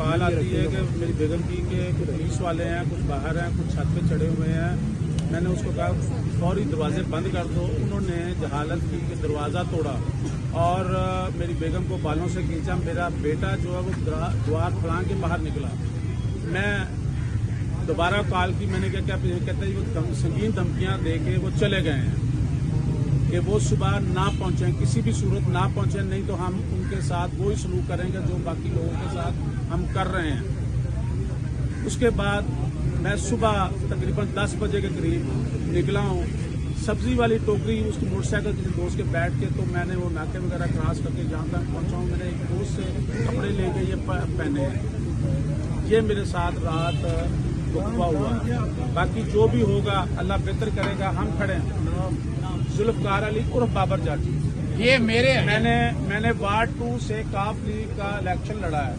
Call आती है कि मेरी बेगम की कि कुछ पुलिस वाले हैं, कुछ बाहर हैं, कुछ छत पे चढ़े हुए हैं। मैंने उसको कहा फौरी दरवाजे बंद कर दो। उन्होंने जहालत की कि दरवाज़ा तोड़ा और मेरी बेगम को बालों से खींचा। मेरा बेटा जो है वो द्वार फलांग के बाहर निकला। मैं दोबारा कॉल की, मैंने क्या कहते हैं वो संगीन धमकियाँ दे के वो चले गए हैं कि वो सुबह ना पहुँचें, किसी भी सूरत ना पहुँचें, नहीं तो हम उनके साथ वही सलूक करेंगे जो बाकी लोगों के साथ हम कर रहे हैं। उसके बाद मैं सुबह तकरीबन 10 बजे के करीब निकला हूँ। सब्जी वाली टोकरी उसकी मोटरसाइकिल किसी दोस्त के बैठ के, तो मैंने वो नाके वगैरह क्रॉस करके जहाँ तक पहुँचा हूँ, मेरे एक दोस्त से कपड़े लेके ये पहने हैं। ये मेरे साथ रात वक़्फ़ा हुआ। बाकी जो भी होगा अल्लाह बेहतर करेगा। हम खड़े हैं। जुल्फ़कार अली उर्फ बाबर जाट। ये मैंने मैंने वार्ड 2 से काफ लीग का इलेक्शन लड़ा है।